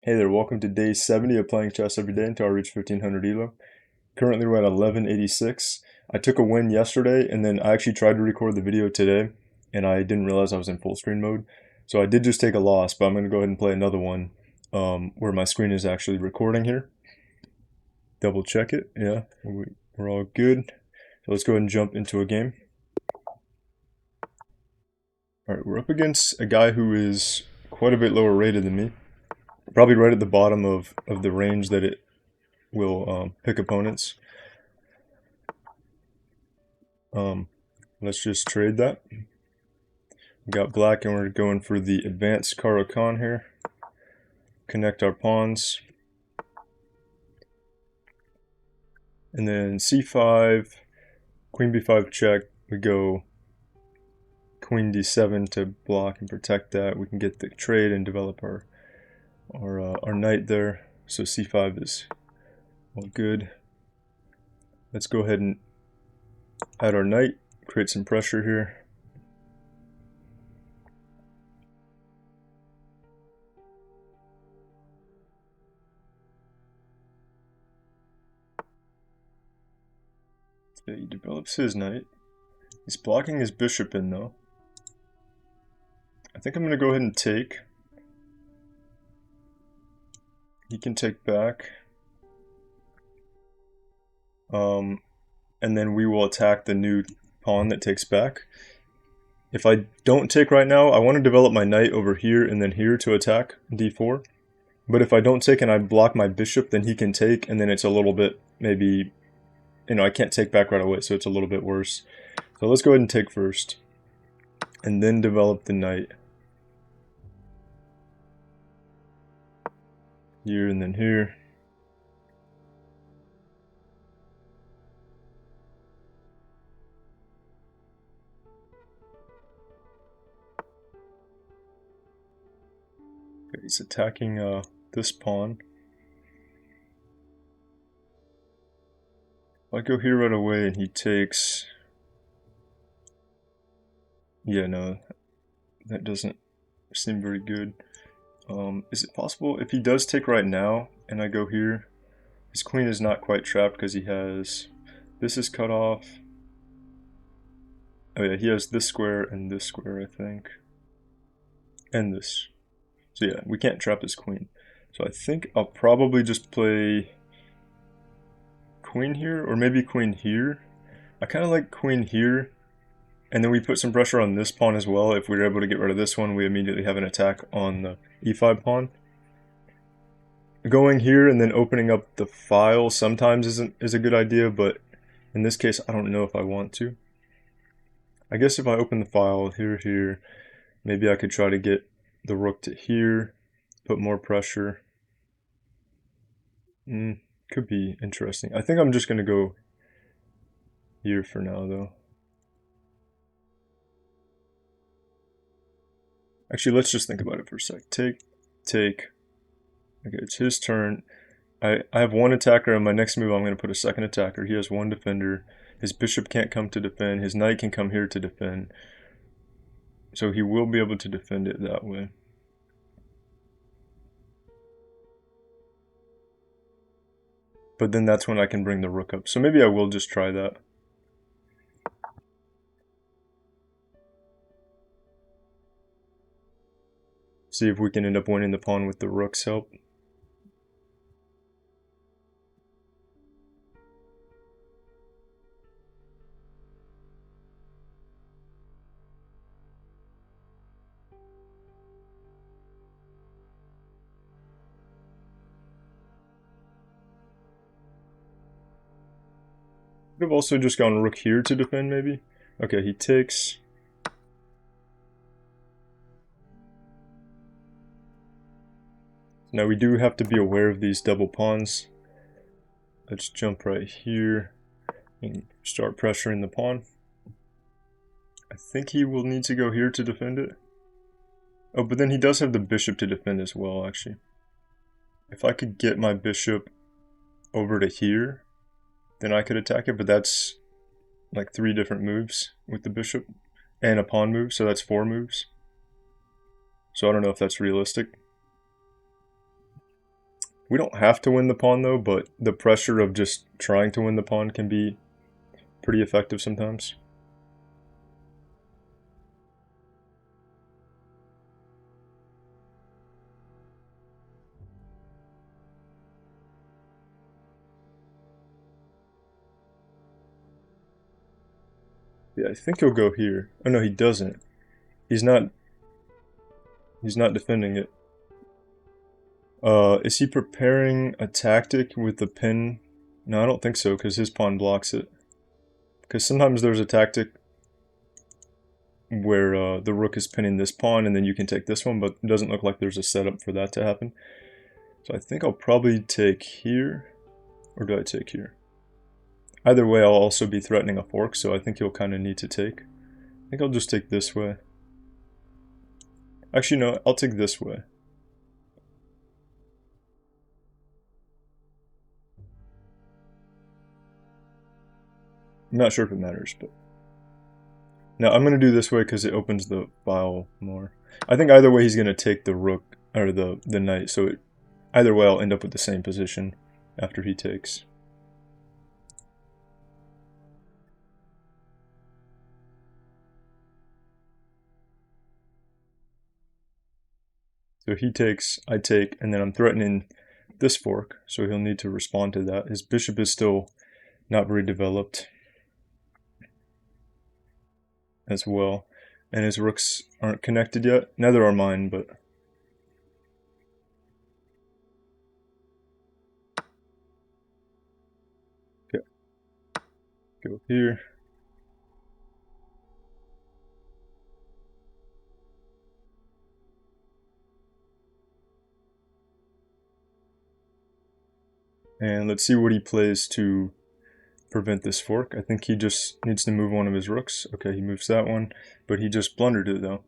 Hey there, welcome to day 70 of playing chess every day until I reach 1500 Elo. Currently we're at 1186. I took a win yesterday and then I actually tried to record the video today and I didn't realize I was in full screen mode. So I did just take a loss, but I'm going to go ahead and play another one where my screen is actually recording here. Double check it. Yeah, we're all good. So let's go ahead and jump into a game. Alright, we're up against a guy who is quite a bit lower rated than me. Probably right at the bottom of the range that it will pick opponents. Let's just trade that. We got black and we're going for the advanced Karo Khan here. Connect our pawns. And then c5, queen b5 check. We go queen d7 to block and protect that. We can get the trade and develop our knight there. So c5 is all good. Let's go ahead and add our knight, create some pressure here. So he develops his knight. He's blocking his bishop in though. I think I'm going to go ahead and take. He can take back. And then we will attack the new pawn that takes back. If I don't take right now, I want to develop my knight over here and then here to attack d4. But if I don't take and I block my bishop, then he can take, and then it's a little bit, maybe, I can't take back right away, so it's a little bit worse. So let's go ahead and take first, and then develop the knight. Here and then here. Okay, he's attacking this pawn. I go here right away and he takes. Yeah, no, that doesn't seem very good. Is it possible if he does take right now and I go here, his queen is not quite trapped because he has, this is cut off. Oh yeah, he has this square and this square, I think. And this. So yeah, we can't trap his queen. So I think I'll probably just play queen here, or maybe queen here. I kind of like queen here, and then we put some pressure on this pawn as well. If we're able to get rid of this one, we immediately have an attack on the e5 pawn. Going here and then opening up the file sometimes is a good idea, but in this case, I don't know if I want to. I guess if I open the file here, maybe I could try to get the rook to here, put more pressure. Could be interesting. I think I'm just going to go here for now, though. Actually, let's just think about it for a sec. Take. Okay, it's his turn. I have one attacker. On my next move, I'm going to put a second attacker. He has one defender. His bishop can't come to defend. His knight can come here to defend. So he will be able to defend it that way. But then that's when I can bring the rook up. So maybe I will just try that. See if we can end up winning the pawn with the rook's help. Could have also just gone rook here to defend, maybe. Okay, he takes. Now we do have to be aware of these double pawns. Let's jump right here and start pressuring the pawn. I think he will need to go here to defend it. Oh, but then he does have the bishop to defend as well, actually. If I could get my bishop over to here, then I could attack it, but that's like 3 different moves with the bishop and a pawn move, so that's 4 moves. So I don't know if that's realistic. We don't have to win the pawn though, but the pressure of just trying to win the pawn can be pretty effective sometimes. Yeah, I think he'll go here. Oh no, he doesn't. He's not defending it. Is he preparing a tactic with the pin? No, I don't think so, because his pawn blocks it. Because sometimes there's a tactic where the rook is pinning this pawn and then you can take this one, but it doesn't look like there's a setup for that to happen. So I think I'll probably take here, or do I take here? Either way, I'll also be threatening a fork, so I think he'll kind of need to take. I think I'll just take this way. Actually, no, I'll take this way. I'm not sure if it matters, but... Now, I'm going to do this way because it opens the file more. I think either way he's going to take the rook, or the knight, so either way I'll end up with the same position after he takes. So he takes, I take, and then I'm threatening this fork, so he'll need to respond to that. His bishop is still not very developed as well, and his rooks aren't connected yet. Neither are mine, but... Okay. Go here. And let's see what he plays to prevent this fork. I think he just needs to move one of his rooks. Okay, he moves that one, but he just blundered it though.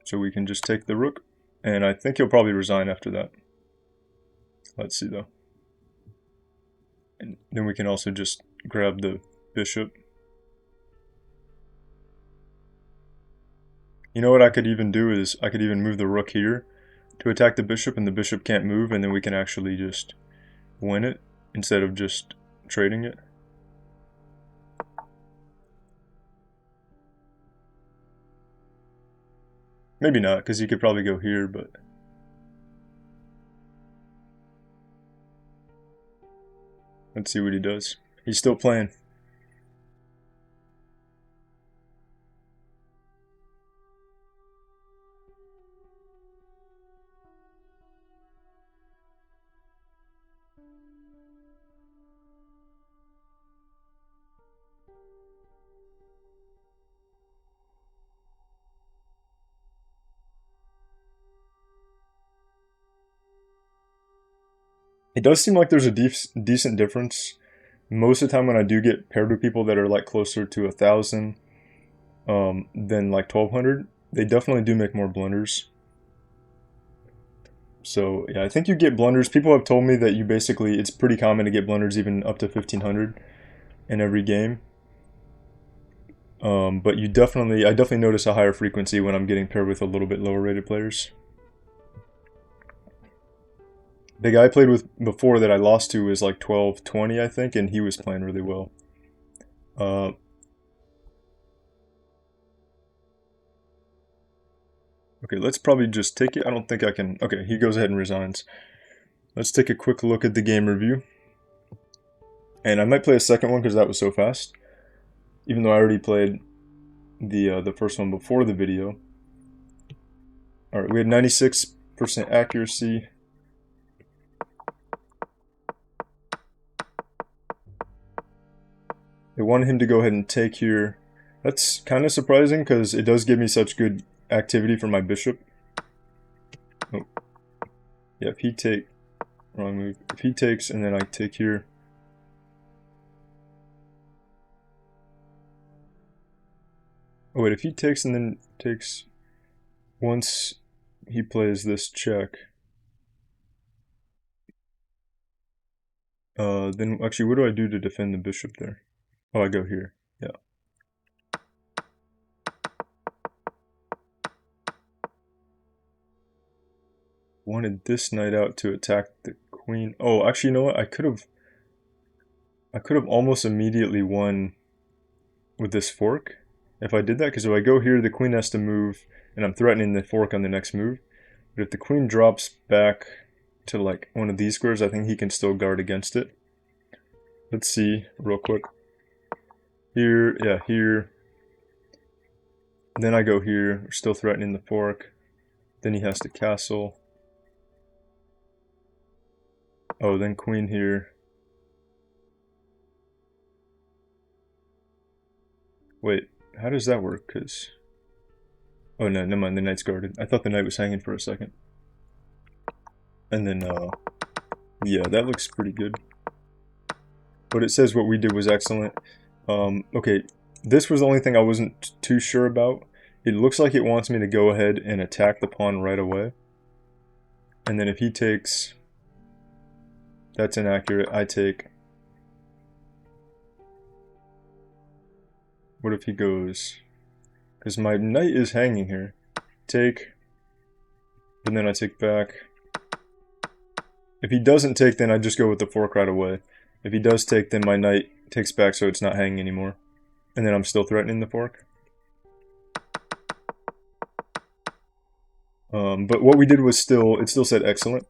So we can just take the rook, and I think he'll probably resign after that. Let's see though. And then we can also just grab the bishop. You know what I could even do is I could even move the rook here to attack the bishop, and the bishop can't move, and then we can actually just win it instead of just trading it. Maybe not, because he could probably go here, but... Let's see what he does. He's still playing. It does seem like there's a decent difference. Most of the time when I do get paired with people that are like closer to 1,000 than like 1,200, they definitely do make more blunders. So yeah, I think you get blunders. People have told me that you basically, it's pretty common to get blunders even up to 1,500 in every game. But I definitely notice a higher frequency when I'm getting paired with a little bit lower rated players. The guy I played with before that I lost to was like 12-20, I think, and he was playing really well. Okay, let's probably just take it. I don't think I can... Okay, he goes ahead and resigns. Let's take a quick look at the game review. And I might play a second one because that was so fast. Even though I already played the first one before the video. Alright, we had 96% accuracy. I wanted him to go ahead and take here. That's kind of surprising because it does give me such good activity for my bishop. Oh. Yeah, if he take... Wrong move. If he takes and then I take here... Oh wait, if he takes and then takes... Once he plays this check... then actually what do I do to defend the bishop there? Oh, I go here. Yeah. wanted this knight out to attack the queen. Oh, actually, you know what? I could have almost immediately won with this fork if I did that, because if I go here, the queen has to move, and I'm threatening the fork on the next move. But if the queen drops back to like one of these squares, I think he can still guard against it. Let's see real quick. Here, yeah, here. Then I go here, we're still threatening the fork. Then he has to castle. Oh, then queen here. Wait, how does that work? Cause oh no, never mind. The knight's guarded. I thought the knight was hanging for a second. And then yeah, that looks pretty good. But it says what we did was excellent. Okay, this was the only thing I wasn't too sure about. It looks like it wants me to go ahead and attack the pawn right away. And then if he takes, that's inaccurate. I take. What if he goes? Because my knight is hanging here. Take. And then I take back. If he doesn't take, then I just go with the fork right away. If he does take, then my knight takes back so it's not hanging anymore. And then I'm still threatening the fork. But what we did was it still said excellent.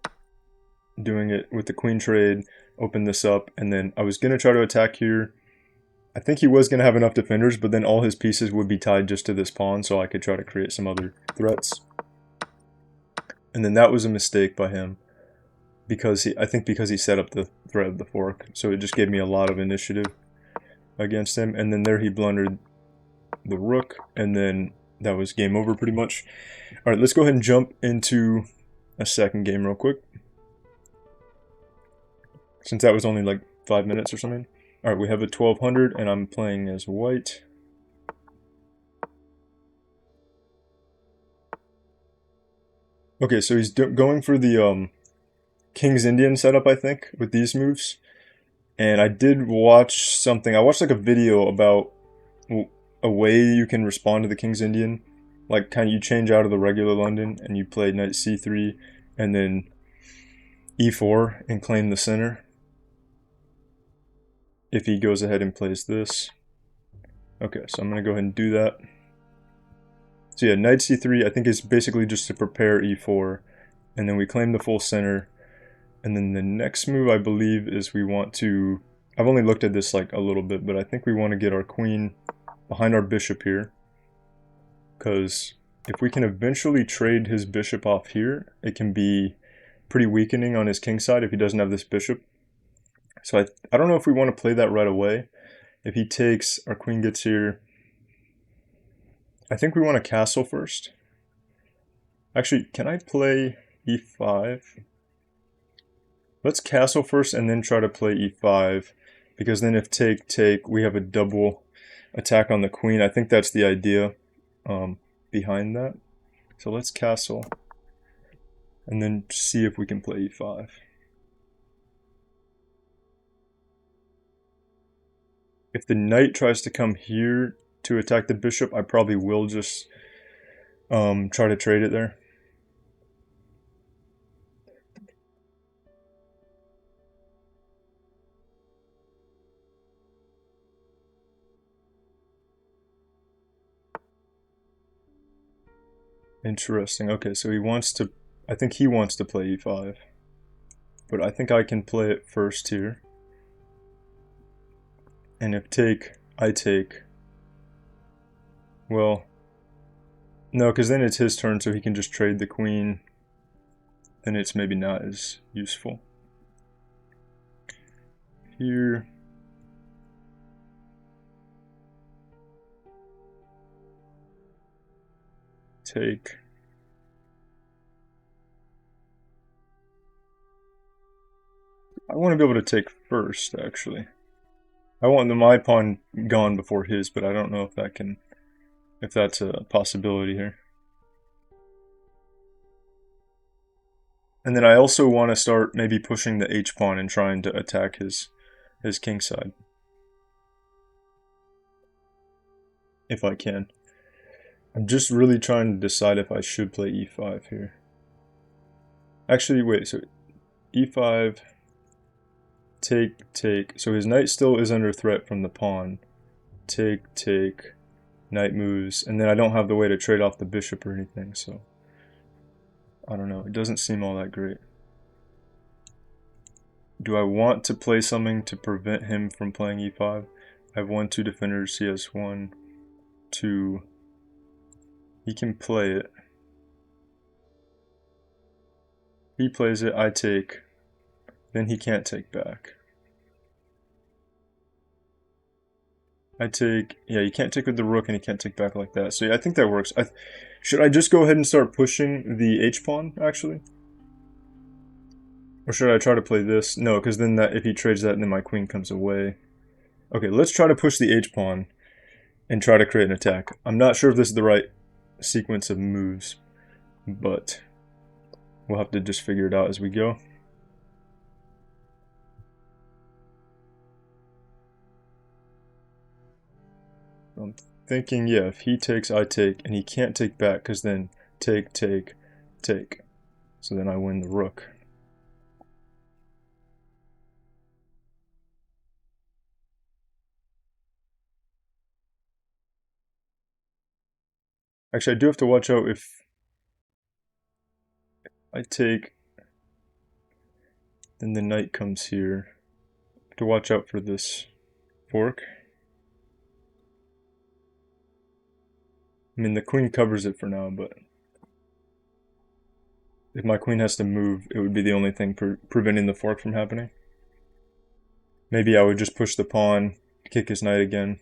Doing it with the queen trade, open this up, and then I was going to try to attack here. I think he was going to have enough defenders, but then all his pieces would be tied just to this pawn, so I could try to create some other threats. And then that was a mistake by him, because I think he set up the threat of the fork, so it just gave me a lot of initiative against him. And then there he blundered the rook, and then that was game over pretty much. Alright, let's go ahead and jump into a second game real quick, since that was only like 5 minutes or something. Alright, we have a 1200 and I'm playing as white. Okay, so he's going for the King's Indian setup, I think, with these moves. And I did watch something. I watched like a video about a way you can respond to the King's Indian. Like, kind of you change out of the regular London and you play knight c3 and then e4 and claim the center. If he goes ahead and plays this. Okay, so I'm going to go ahead and do that. So yeah, knight c3 I think is basically just to prepare e4. And then we claim the full center. And then the next move I believe is we want to... I've only looked at this like a little bit, but I think we want to get our queen behind our bishop here. Because if we can eventually trade his bishop off here, it can be pretty weakening on his king side if he doesn't have this bishop. So I don't know if we want to play that right away. If he takes, our queen gets here. I think we want to castle first. Actually, can I play e5? Let's castle first and then try to play e5. Because then if take, we have a double attack on the queen. I think that's the idea behind that. So let's castle. And then see if we can play e5. If the knight tries to come here to attack the bishop, I probably will just try to trade it there. Interesting. Okay, so he wants to... I think he wants to play e5. But I think I can play it first here. And if take, I take... Well... No, because then it's his turn, so he can just trade the queen. Then it's maybe not as useful. Here... Take... I want to be able to take first, actually. I want my pawn gone before his, but I don't know if that can... if that's a possibility here. And then I also want to start maybe pushing the h-pawn and trying to attack his king side. If I can. I'm just really trying to decide if I should play e5 here. Actually, wait, so e5, take. So his knight still is under threat from the pawn. Take, knight moves, and then I don't have the way to trade off the bishop or anything, so I don't know. It doesn't seem all that great. Do I want to play something to prevent him from playing e5? I have 1, 2 defenders. He has 1, 2. He can play it. He plays it, I take. Then he can't take back. I take, yeah, you can't take with the rook and he can't take back like that. So yeah, I think that works. Should I just go ahead and start pushing the h-pawn, actually? Or should I try to play this? No, because then that if he trades that, then my queen comes away. Okay, let's try to push the h-pawn and try to create an attack. I'm not sure if this is the right sequence of moves, but we'll have to just figure it out as we go. I'm thinking, yeah, if he takes, I take, and he can't take back, because then take. So then I win the rook. Actually, I do have to watch out if I take, then the knight comes here. I have to watch out for this fork. I mean, the queen covers it for now, but if my queen has to move, it would be the only thing preventing the fork from happening. Maybe I would just push the pawn, kick his knight again.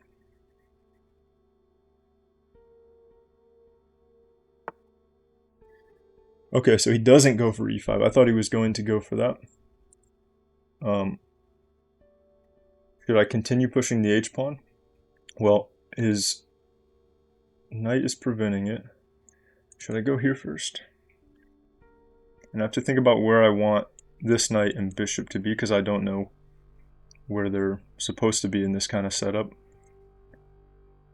Okay, so he doesn't go for e5. I thought he was going to go for that. Should I continue pushing the h-pawn? Well, his knight is preventing it. Should I go here first? And I have to think about where I want this knight and bishop to be, because I don't know where they're supposed to be in this kind of setup.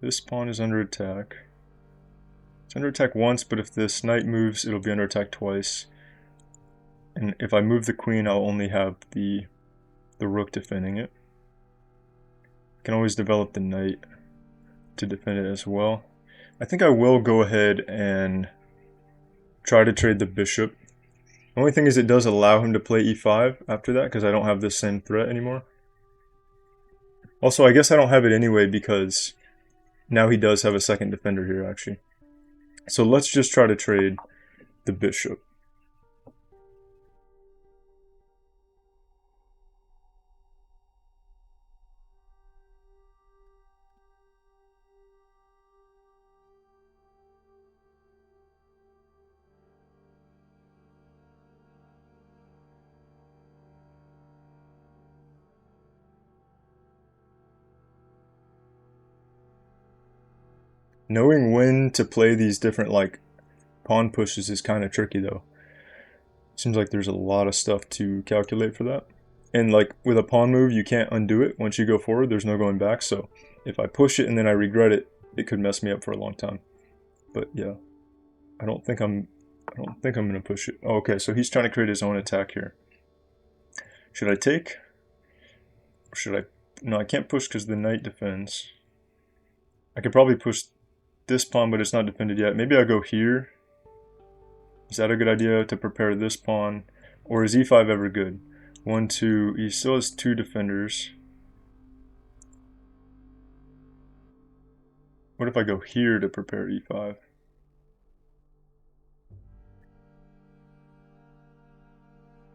This pawn is under attack. It's under attack once, but if this knight moves, it'll be under attack twice. And if I move the queen, I'll only have the rook defending it. I can always develop the knight to defend it as well. I think I will go ahead and try to trade the bishop. The only thing is it does allow him to play e5 after that, because I don't have this same threat anymore. Also, I guess I don't have it anyway because now he does have a second defender here, actually. So let's just try to trade the bishop. Knowing when to play these different like pawn pushes is kind of tricky though. Seems like there's a lot of stuff to calculate for that. And like with a pawn move, you can't undo it. Once you go forward, there's no going back. So if I push it and then I regret it, it could mess me up for a long time. But yeah, I don't think I'm gonna push it. Oh, okay, so he's trying to create his own attack here. Should I take? Or should I? No, I can't push because the knight defends. I could probably push this pawn, but it's not defended yet. Maybe I'll go here. Is that a good idea to prepare this pawn? Or is e5 ever good? 1, 2, he still has 2 defenders. What if I go here to prepare e5?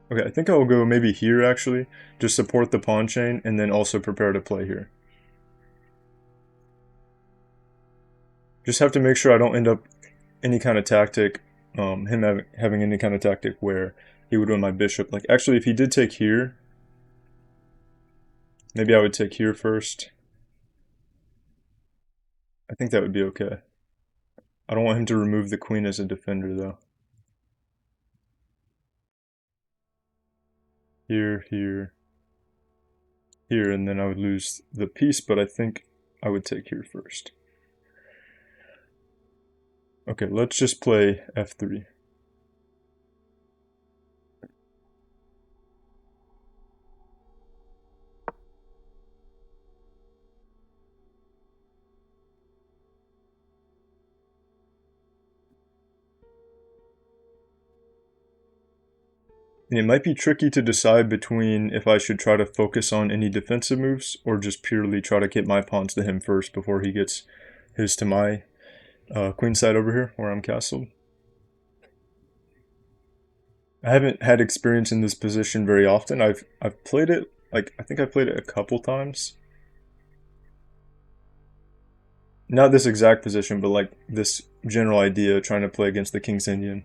Okay, I think I'll go maybe here actually. Just support the pawn chain and then also prepare to play here. Just have to make sure I don't end up any kind of tactic, him having any kind of tactic where he would win my bishop. Like actually if he did take here, maybe I would take here first. I think that would be okay. I don't want him to remove the queen as a defender though. Here, here, here, and then I would lose the piece, but I think I would take here first. Okay, let's just play f3. And it might be tricky to decide between if I should try to focus on any defensive moves or just purely try to get my pawns to him first before he gets his to my queen side over here where I'm castled. I haven't had experience in this position very often. I've played it, like, I think I played it a couple times. Not this exact position, but like this general idea trying to play against the King's Indian.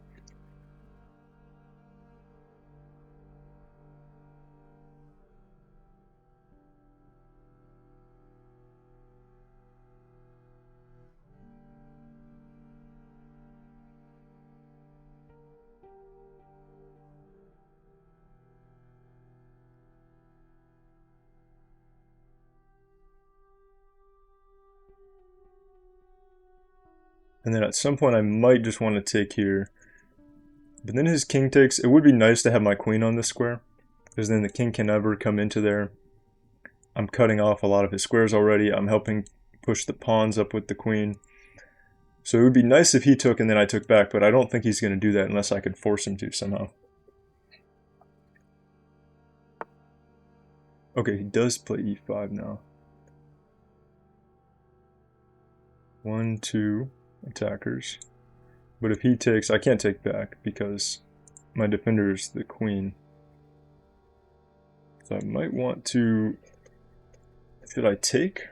And then at some point I might just want to take here. But then his king takes. It would be nice to have my queen on this square, because then the king can never come into there. I'm cutting off a lot of his squares already. I'm helping push the pawns up with the queen. So it would be nice if he took and then I took back, but I don't think he's going to do that unless I could force him to somehow. Okay, he does play e5 now. 1, 2 attackers. But if he takes, I can't take back because my defender is the queen. So I might want to... Should I take?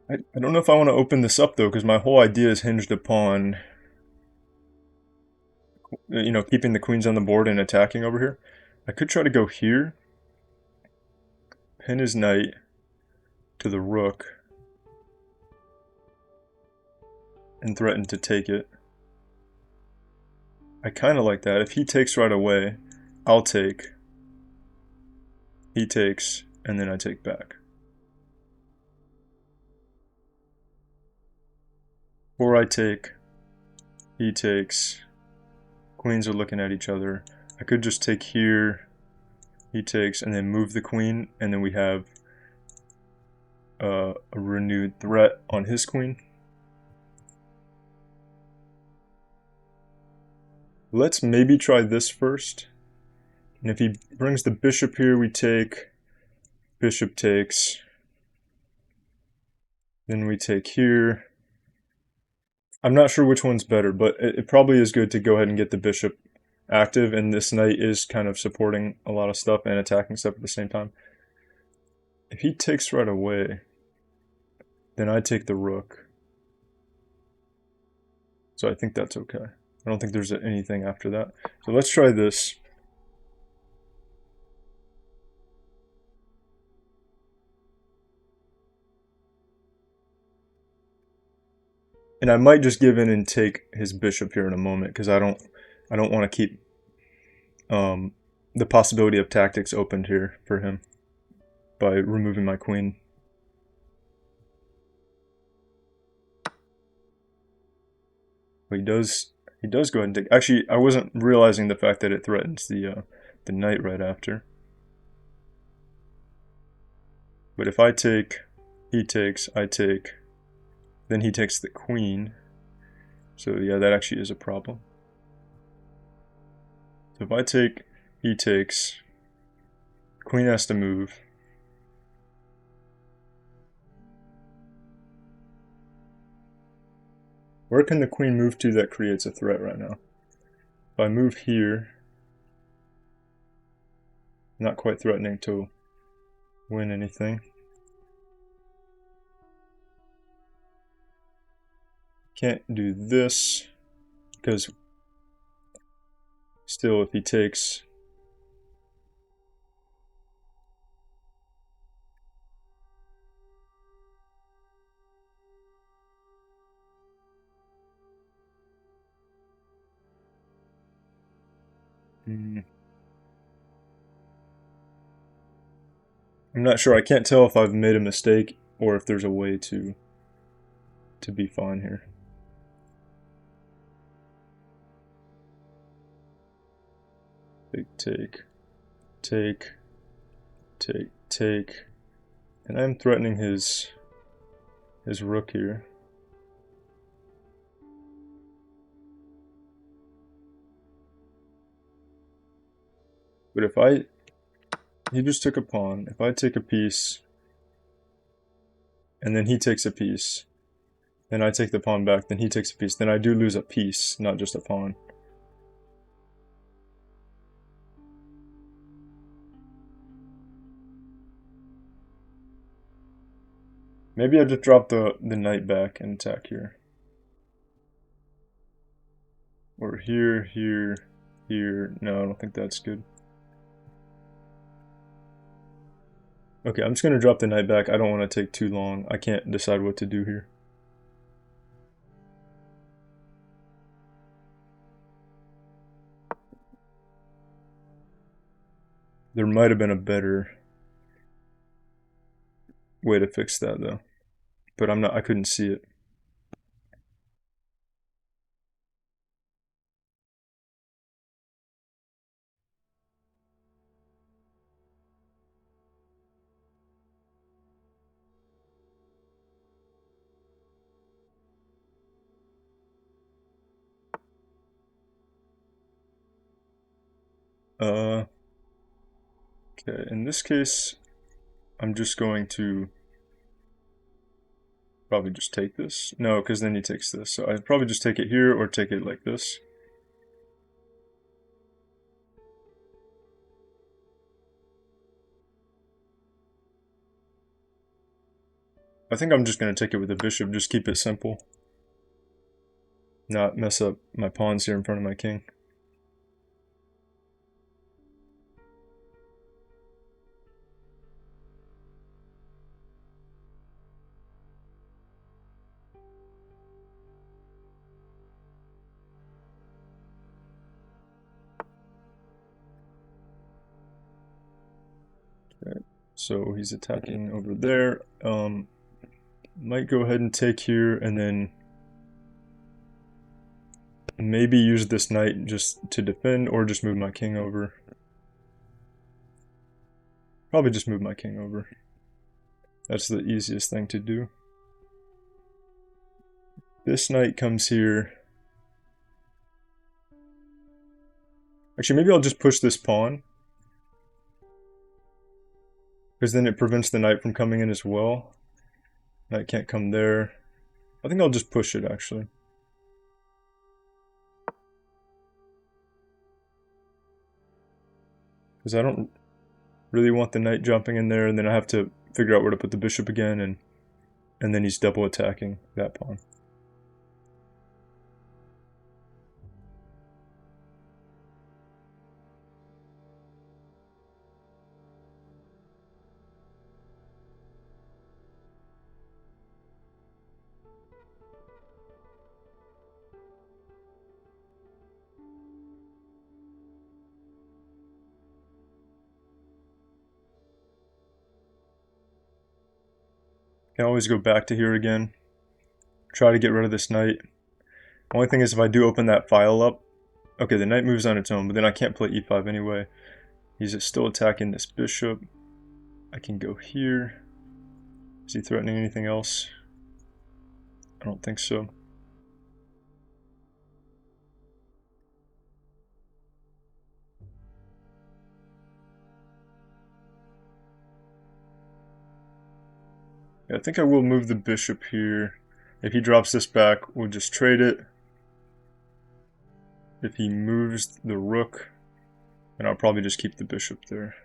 I don't know if I want to open this up though, because my whole idea is hinged upon, you know, keeping the queens on the board and attacking over here. I could try to go here, pin his knight to the rook, and threaten to take it. I kind of like that. If he takes right away, I'll take. He takes, and then I take back. Or I take, he takes, queens are looking at each other. I could just take here, he takes, and then move the queen, and then we have a renewed threat on his queen. Let's maybe try this first. And if he brings the bishop here, we take, bishop takes, then we take here. I'm not sure which one's better, but it probably is good to go ahead and get the bishop active, and this knight is kind of supporting a lot of stuff and attacking stuff at the same time. If he takes right away, then I take the rook. So I think that's okay. I don't think there's anything after that. So let's try this. And I might just give in and take his bishop here in a moment, because I don't want to keep the possibility of tactics opened here for him by removing my queen. But he does go ahead and take. Actually, I wasn't realizing the fact that it threatens the knight right after. But if I take, he takes, I take, then he takes the queen. So yeah, that actually is a problem. So if I take, he takes, queen has to move. Where can the queen move to that creates a threat right now? If I move here, not quite threatening to win anything. Can't do this, because still if he takes, I'm not sure. I can't tell if I've made a mistake or if there's a way to be fine here. Take, take, take, take, and I'm threatening his rook here. But if he just took a pawn. If I take a piece, and then he takes a piece, then I take the pawn back, then he takes a piece, then I do lose a piece, not just a pawn. Maybe I just drop the knight back and attack here. Or here, here, here. No, I don't think that's good. Okay, I'm just going to drop the knight back. I don't want to take too long. I can't decide what to do here. There might have been a better way to fix that though. But I couldn't see it. Okay, in this case, I'm just going to probably just take this. No, because then he takes this. So I'd probably just take it here or take it like this. I think I'm just going to take it with the bishop, just keep it simple. Not mess up my pawns here in front of my king. Okay, so he's attacking over there. Might go ahead and take here and then maybe use this knight just to defend or just move my king over. Probably just move my king over. That's the easiest thing to do. This knight comes here. Actually, maybe I'll just push this pawn. Because then it prevents the knight from coming in as well. Knight can't come there. I think I'll just push it, actually. Because I don't really want the knight jumping in there, and then I have to figure out where to put the bishop again, and then he's double attacking that pawn. Can always go back to here again. Try to get rid of this knight. Only thing is if I do open that file up, okay, the knight moves on its own, but then I can't play e5 anyway. He's still attacking this bishop. I can go here. Is he threatening anything else? I don't think so. Yeah, I think I will move the bishop here. If he drops this back, we'll just trade it. If he moves the rook, then I'll probably just keep the bishop there.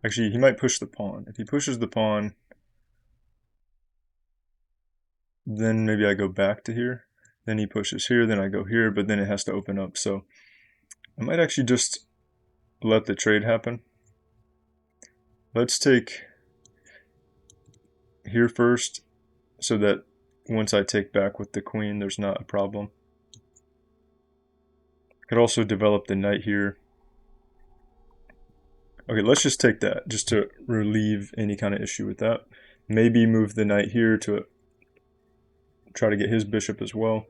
Actually, he might push the pawn. If he pushes the pawn, then maybe I go back to here. Then he pushes here, then I go here, but then it has to open up. So I might actually just let the trade happen. Let's take here first, so that once I take back with the queen, there's not a problem. I could also develop the knight here. Okay, let's just take that, just to relieve any kind of issue with that. Maybe move the knight here to try to get his bishop as well.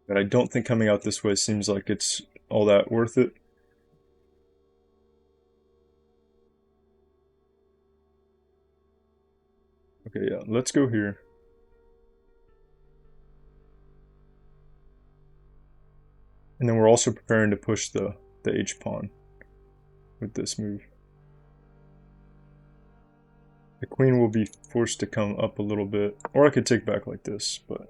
But I don't think coming out this way seems like it's all that worth it. Okay, yeah, let's go here. And then we're also preparing to push the H pawn with this move. The queen will be forced to come up a little bit, or I could take back like this, but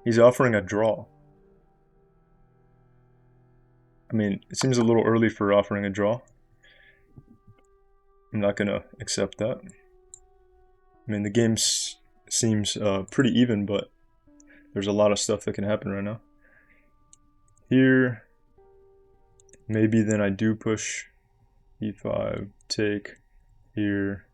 he's offering a draw. I mean, it seems a little early for offering a draw. I'm not going to accept that. I mean, the game seems pretty even, but there's a lot of stuff that can happen right now. Here, maybe then I do push e5, take here.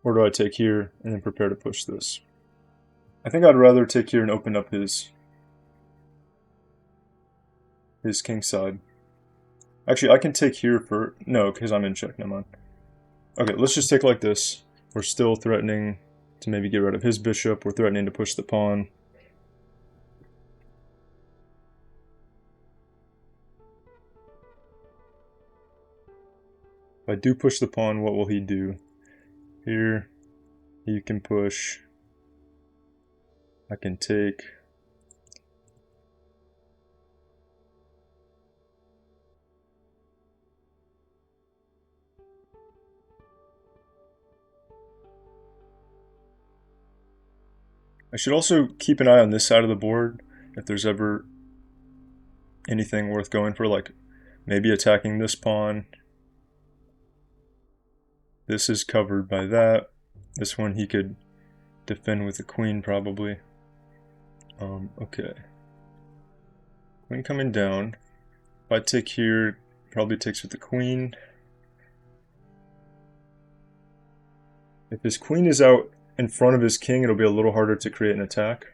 Or do I take here and then prepare to push this? I think I'd rather take here and open up his king side. Actually, I can take here for... No, because I'm in check. Never mind. Okay, let's just take like this. We're still threatening to maybe get rid of his bishop. We're threatening to push the pawn. If I do push the pawn, what will he do? Here, he can push. I can take. I should also keep an eye on this side of the board if there's ever anything worth going for, like maybe attacking this pawn. This is covered by that. This one he could defend with the queen probably. Okay. Queen coming down. If I take here, probably takes with the queen. If his queen is out in front of his king, it'll be a little harder to create an attack.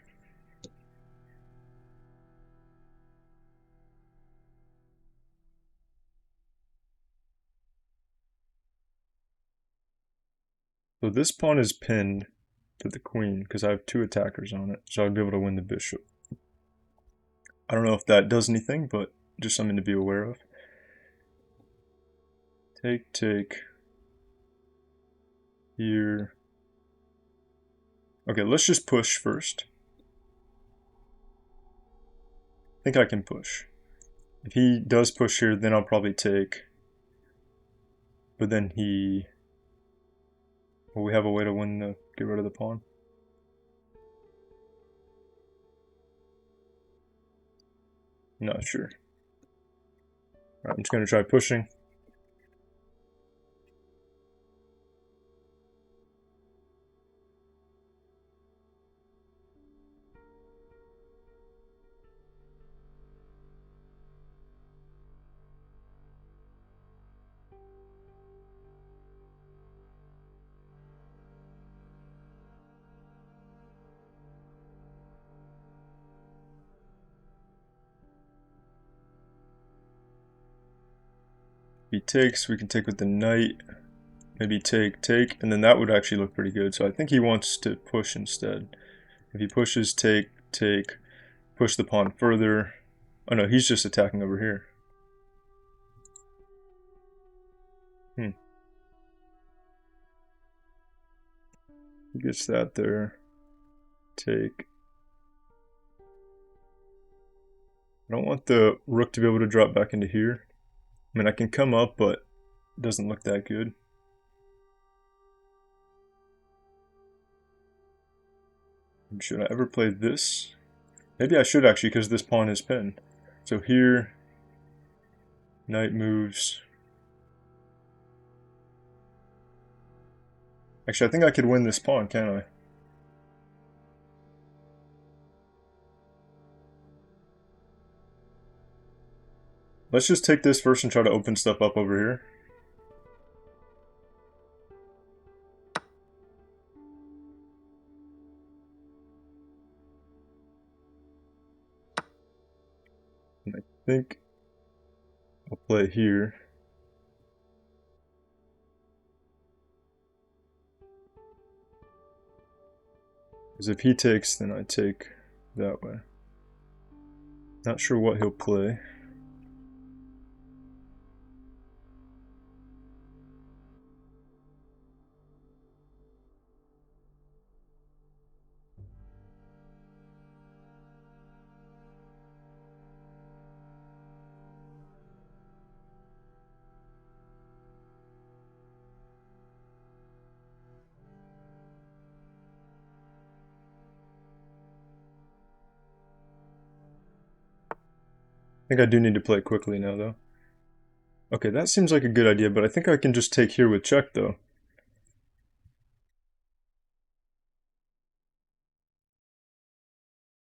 So this pawn is pinned to the queen because I have two attackers on it, so I'd be able to win the bishop. I don't know if that does anything, but just something to be aware of. Take, take. Here. Okay, let's just push first. I think I can push. If he does push here, then I'll probably take. But then he... Will we have a way to win the... get rid of the pawn? Not sure. Alright, I'm just going to try pushing. If he takes, we can take with the knight. Maybe take, take, and then that would actually look pretty good. So I think he wants to push instead. If he pushes, take, take, push the pawn further. Oh no, he's just attacking over here. He gets that there. Take. I don't want the rook to be able to drop back into here. I mean, I can come up, but it doesn't look that good. Should I ever play this? Maybe I should actually, because this pawn is pinned. So here, knight moves. Actually, I think I could win this pawn, can't I? Let's just take this first and try to open stuff up over here. And I think I'll play here. Because if he takes, then I take that way. Not sure what he'll play. I think I do need to play quickly now, though. Okay, that seems like a good idea, but I think I can just take here with check, though.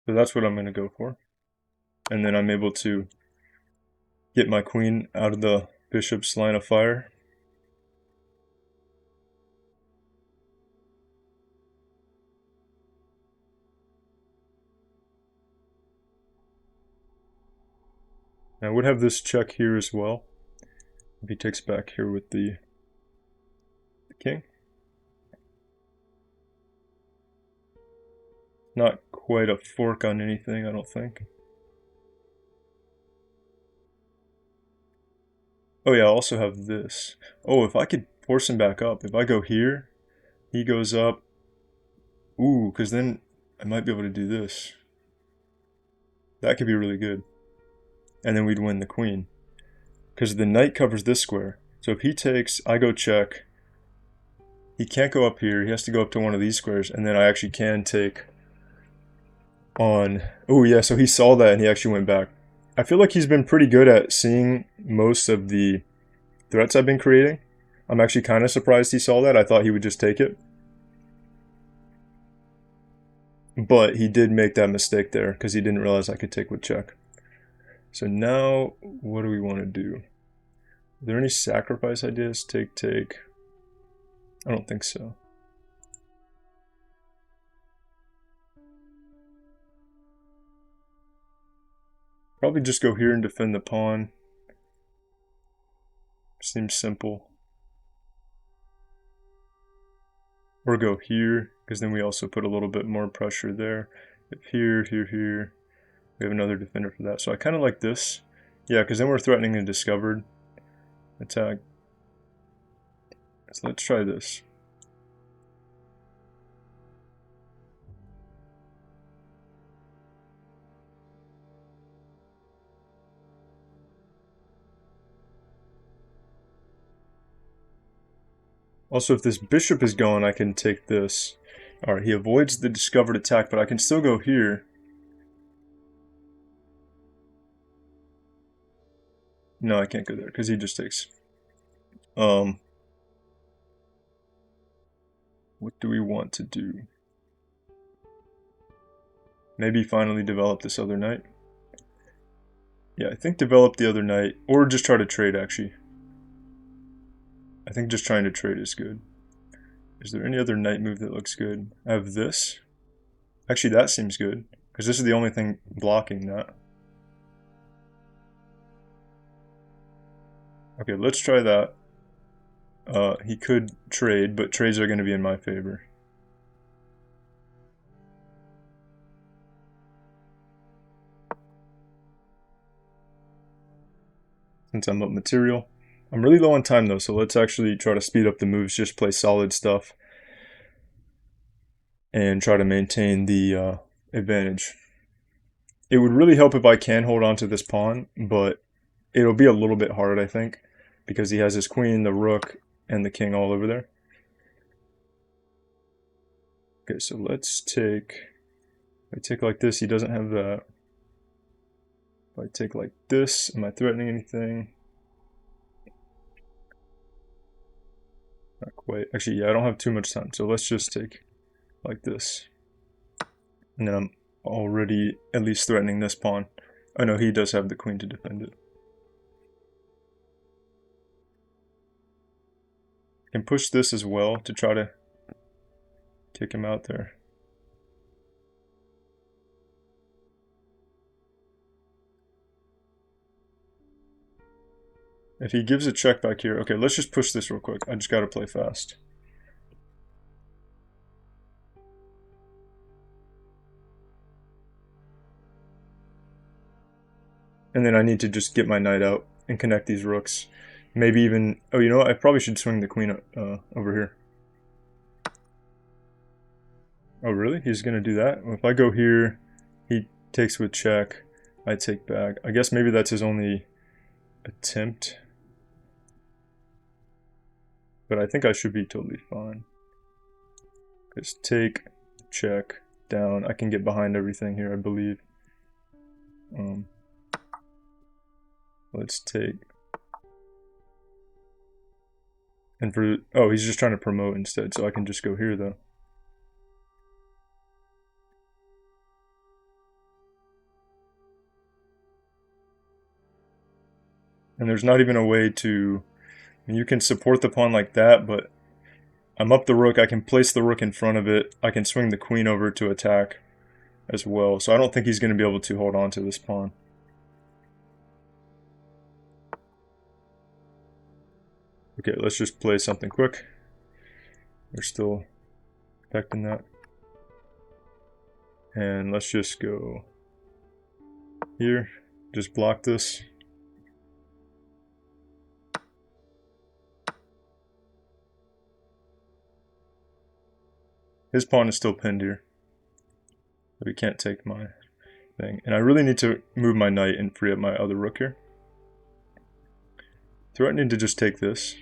So that's what I'm going to go for. And then I'm able to get my queen out of the bishop's line of fire. I would have this check here as well. If he takes back here with the king. Not quite a fork on anything, I don't think. Oh yeah, I also have this. Oh, if I could force him back up. If I go here, he goes up. Ooh, because then I might be able to do this. That could be really good. And then we'd win the queen. Because the knight covers this square. So if he takes, I go check. He can't go up here. He has to go up to one of these squares. And then I actually can take on... Oh yeah, so he saw that and he actually went back. I feel like he's been pretty good at seeing most of the threats I've been creating. I'm actually kind of surprised he saw that. I thought he would just take it. But he did make that mistake there because he didn't realize I could take with check. So now, what do we want to do? Are there any sacrifice ideas? Take, take. I don't think so. Probably just go here and defend the pawn. Seems simple. Or go here, because then we also put a little bit more pressure there. If here, here, here. We have another defender for that. So I kind of like this. Yeah, because then we're threatening a discovered attack. So let's try this. Also, if this bishop is gone, I can take this. Alright, he avoids the discovered attack, but I can still go here. No, I can't go there, because he just takes. What do we want to do? Maybe finally develop this other knight. Yeah, I think develop the other knight, or just try to trade, actually. I think just trying to trade is good. Is there any other knight move that looks good? I have this. Actually, that seems good, because this is the only thing blocking that. Okay, let's try that. He could trade, but trades are going to be in my favor. Since I'm up material. I'm really low on time though, so let's actually try to speed up the moves, just play solid stuff. And try to maintain the advantage. It would really help if I can hold on to this pawn, but it'll be a little bit hard, I think, because he has his queen, the rook, and the king all over there. Okay, so let's take... If I take like this, he doesn't have that. If I take like this, am I threatening anything? Not quite. Actually, yeah, I don't have too much time, so let's just take like this. And then I'm already at least threatening this pawn. Oh no, he does have the queen to defend it. I can push this as well to try to kick him out there. If he gives a check back here, okay, let's just push this real quick. I just gotta play fast. And then I need to just get my knight out and connect these rooks. Maybe even... Oh, you know what? I probably should swing the queen over here. Oh, really? He's going to do that? Well, if I go here, he takes with check. I take back. I guess maybe that's his only attempt. But I think I should be totally fine. Just take, check, down. I can get behind everything here, I believe. Let's take... And for... Oh, he's just trying to promote instead, so I can just go here, though. And there's not even a way to... I mean, you can support the pawn like that, but I'm up the rook. I can place the rook in front of it. I can swing the queen over to attack as well. So I don't think he's going to be able to hold on to this pawn. Okay, let's just play something quick. We're still protecting that. And let's just go here. Just block this. His pawn is still pinned here. But he can't take my thing. And I really need to move my knight and free up my other rook here. Threatening to just take this.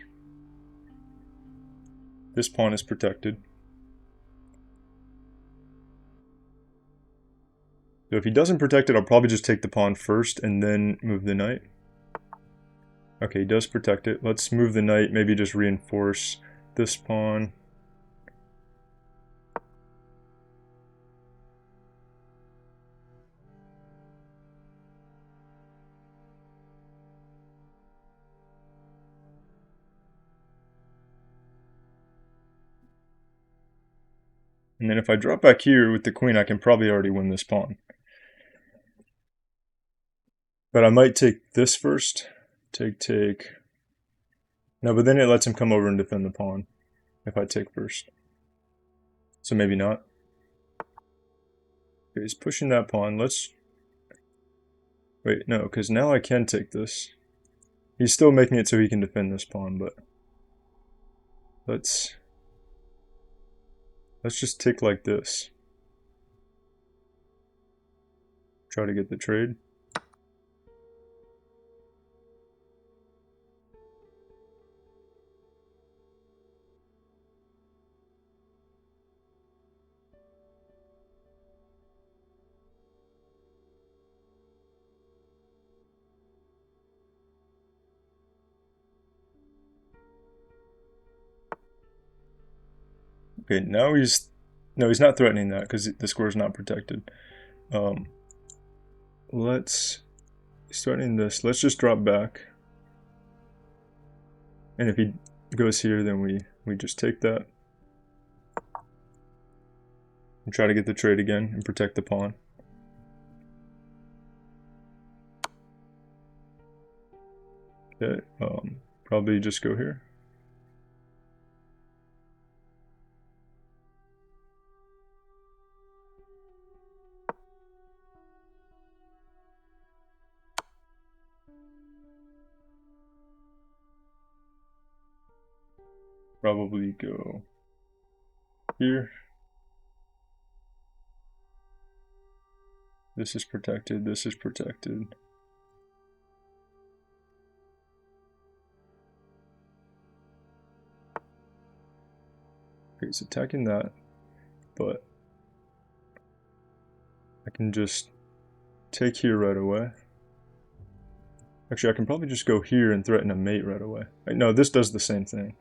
This pawn is protected. So if he doesn't protect it, I'll probably just take the pawn first and then move the knight. Okay, he does protect it. Let's move the knight, maybe just reinforce this pawn. And then if I drop back here with the queen, I can probably already win this pawn. But I might take this first. Take. No, but then it lets him come over and defend the pawn if I take first. So maybe not. Okay, he's pushing that pawn. Let's... Wait, no, because now I can take this. He's still making it so he can defend this pawn, but... Let's just tick like this. Try to get the trade. Okay, now he's... No, he's not threatening that because the square is not protected. He's threatening this. Let's just drop back. And if he goes here, then we just take that. And try to get the trade again and protect the pawn. Okay, probably just go here. Probably go here. This is protected, this is protected. Okay, he's attacking that, but I can just take here right away. Actually, I can probably just go here and threaten a mate right away. No, this does the same thing.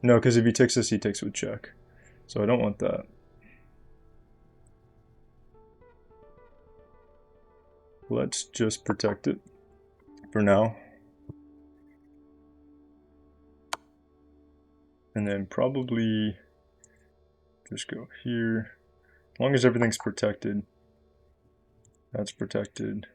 No, because if he takes this, he takes with check. So I don't want that. Let's just protect it for now. And then probably just go here. As long as everything's protected. That's protected.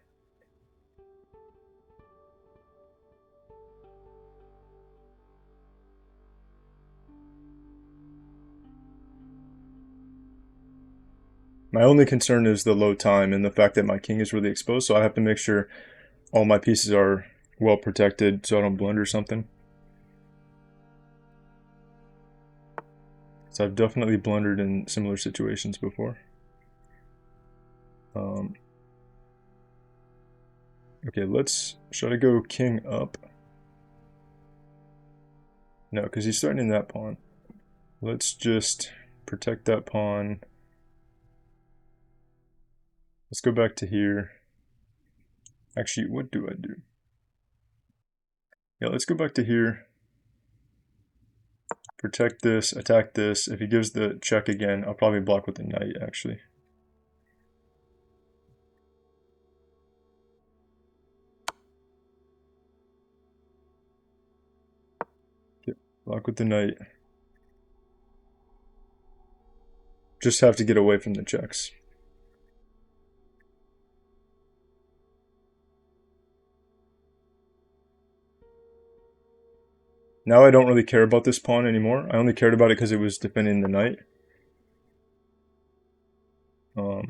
My only concern is the low time and the fact that my king is really exposed, so I have to make sure all my pieces are well protected so I don't blunder something. So I've definitely blundered in similar situations before. Okay, should I go king up? No, because he's threatening that pawn. Let's just protect that pawn. Let's go back to here. Actually, what do I do? Yeah, let's go back to here. Protect this, attack this. If he gives the check again, I'll probably block with the knight, actually. Yep, block with the knight. Just have to get away from the checks. Now I don't really care about this pawn anymore. I only cared about it because it was defending the knight. Oh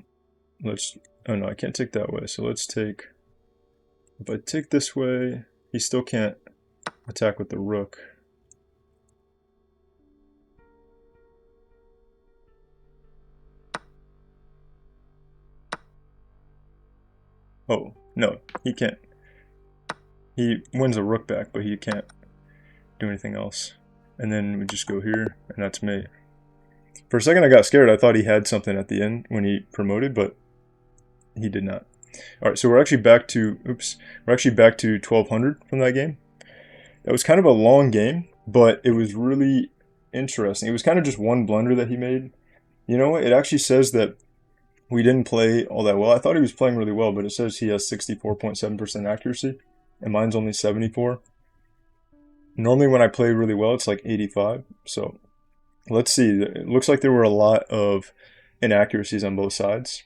no, I can't take that way. So let's take, if I take this way, he still can't attack with the rook. Oh, no, he can't. He wins a rook back, but he can't do anything else. And then we just go here, and that's mate. For a second I got scared. I thought he had something at the end when he promoted, but he did not. Alright, so we're actually back to, we're actually back to 1200 from that game. That was kind of a long game, but it was really interesting. It was kind of just one blunder that he made. You know what? It actually says that we didn't play all that well. I thought he was playing really well, but it says he has 64.7% accuracy, and mine's only 74. Normally when I play really well, it's like 85. So let's see. It looks like there were a lot of inaccuracies on both sides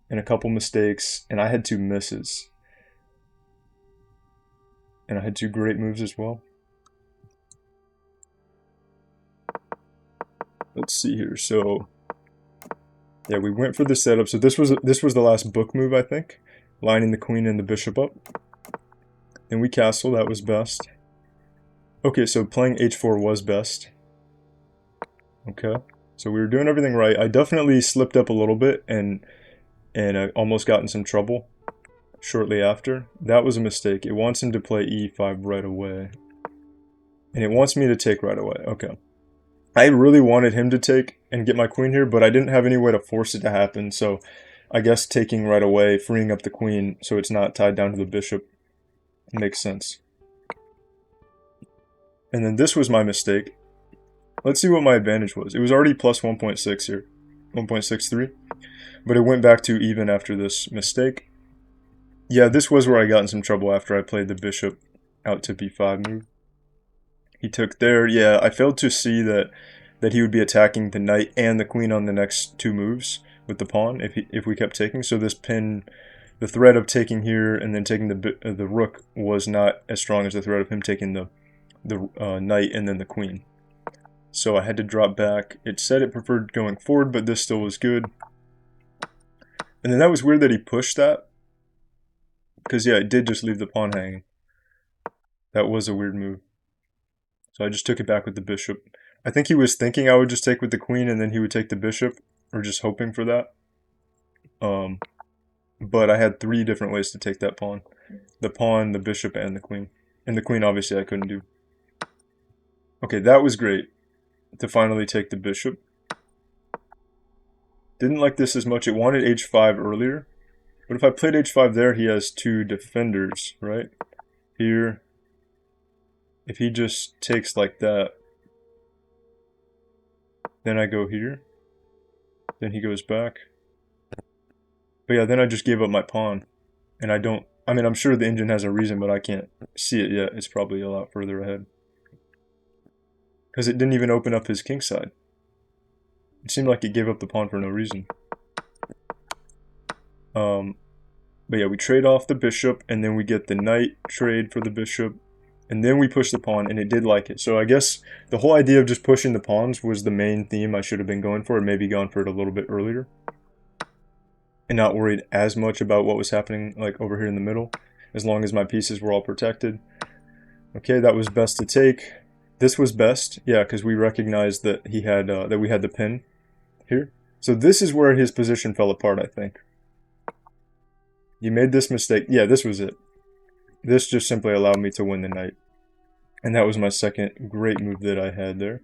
and a couple mistakes, and I had 2 misses. And I had 2 great moves as well. Let's see here. So yeah, we went for the setup. So this was the last book move, I think. Lining the queen and the bishop up. Then we castle, that was best. Okay, so playing h4 was best. Okay, so we were doing everything right. I definitely slipped up a little bit and I almost got in some trouble shortly after. That was a mistake. It wants him to play e5 right away. And it wants me to take right away. Okay. I really wanted him to take and get my queen here, but I didn't have any way to force it to happen, so I guess taking right away, freeing up the queen so it's not tied down to the bishop makes sense. And then this was my mistake. Let's see what my advantage was. It was already plus 1.6 here, 1.63, but it went back to even after this mistake. Yeah, this was where I got in some trouble after I played the bishop out to b5 move. He took there. Yeah, I failed to see that he would be attacking the knight and the queen on the next 2 moves with the pawn if we kept taking. So this pin, the threat of taking here and then taking the rook was not as strong as the threat of him taking the knight and then the queen. So I had to drop back. It said it preferred going forward, but this still was good. And then that was weird that he pushed that, because yeah, it did just leave the pawn hanging. That was a weird move. So I just took it back with the bishop. I think he was thinking I would just take with the queen and then he would take the bishop, or just hoping for that. But I had 3 different ways to take that pawn. The pawn, the bishop, and the queen. And the queen obviously I couldn't do. Okay, that was great to finally take the bishop. Didn't like this as much. It wanted h5 earlier. But if I played h5 there, he has 2 defenders, right? Here. If he just takes like that, then I go here. Then he goes back. But yeah, then I just gave up my pawn. And I don't... I mean, I'm sure the engine has a reason, but I can't see it yet. It's probably a lot further ahead. Because it didn't even open up his king side. It seemed like it gave up the pawn for no reason. But yeah, we trade off the bishop, and then we get the knight trade for the bishop. And then we push the pawn, and it did like it. So I guess the whole idea of just pushing the pawns was the main theme I should have been going for, and maybe gone for it a little bit earlier. And not worried as much about what was happening like over here in the middle. as long as my pieces were all protected. Okay, that was best to take. This was best, yeah, because we recognized that he had that we had the pin here. So this is where his position fell apart, I think. You made this mistake. Yeah, this was it. This just simply allowed me to win the knight. And that was my second great move that I had there.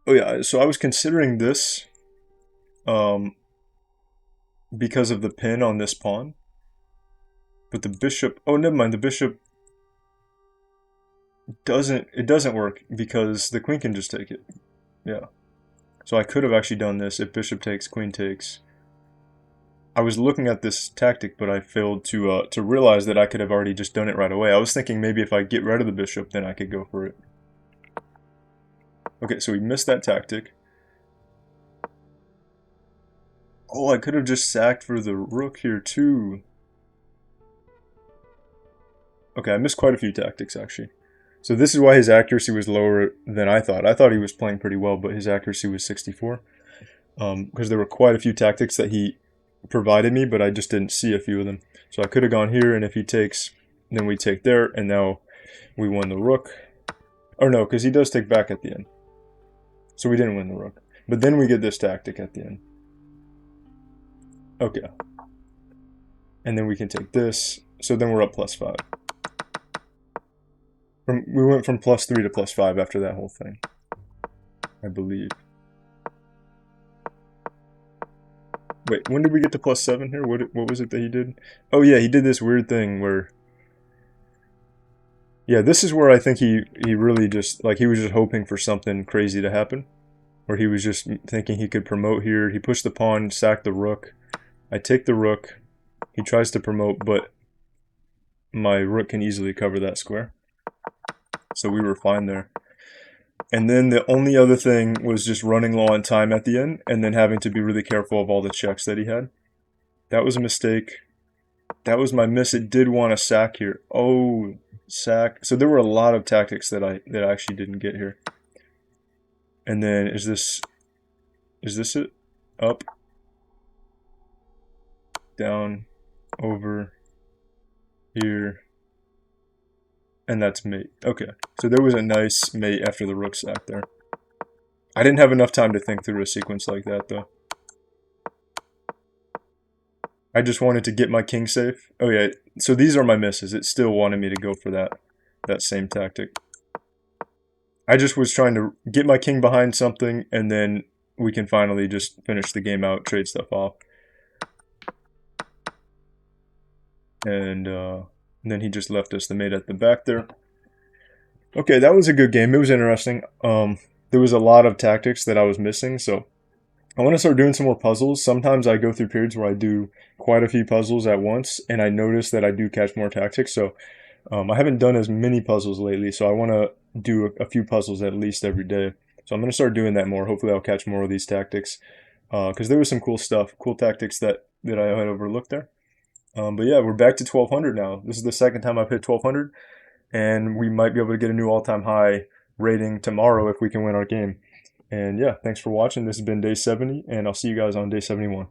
Oh yeah, so I was considering this because of the pin on this pawn. But the bishop, oh never mind, the bishop doesn't work because the queen can just take it. Yeah. So I could have actually done this if bishop takes, queen takes. I was looking at this tactic, but I failed to realize that I could have already just done it right away. I was thinking maybe if I get rid of the bishop, then I could go for it. Okay, so we missed that tactic. Oh, I could have just sacked for the rook here too. Okay, I missed quite a few tactics actually. So this is why his accuracy was lower than I thought. I thought he was playing pretty well, but his accuracy was 64. Because there were quite a few tactics that he provided me, but I just didn't see a few of them. So I could have gone here, and if he takes, then we take there, and now we won the rook. Or no, because he does take back at the end. So we didn't win the rook. But then we get this tactic at the end. Okay. And then we can take this. So then we're up +5. We went from +3 to +5 after that whole thing, I believe. Wait, when did we get to +7 here? What was it that he did? Oh yeah, he did this weird thing where... Yeah, this is where I think he really just, like, he was just hoping for something crazy to happen. Where he was just thinking he could promote here. He pushed the pawn, sacked the rook. I take the rook. He tries to promote, but my rook can easily cover that square. So we were fine there. And then the only other thing was just running low on time at the end, and then having to be really careful of all the checks that he had. That was a mistake. That was my miss. It did want to sack here. Oh, sack. So there were a lot of tactics that I actually didn't get here. And then is this it? Up, down, over, here, and that's mate. Okay, so there was a nice mate after the rook sack there. I didn't have enough time to think through a sequence like that though. I just wanted to get my king safe. Oh yeah, so these are my misses. It still wanted me to go for that same tactic. I just was trying to get my king behind something, and then we can finally just finish the game out, trade stuff off. And then he just left us the mate at the back there. Okay, that was a good game. It was interesting. There was a lot of tactics that I was missing, so I want to start doing some more puzzles. Sometimes I go through periods where I do quite a few puzzles at once, and I notice that I do catch more tactics. So I haven't done as many puzzles lately, so I want to do a few puzzles at least every day. So I'm going to start doing that more. Hopefully I'll catch more of these tactics, because there was some cool stuff, cool tactics that I had overlooked there. But yeah, we're back to 1200 now. This is the second time I've hit 1200, and we might be able to get a new all-time high rating tomorrow if we can win our game. And yeah, thanks for watching. This has been day 70, and I'll see you guys on day 71.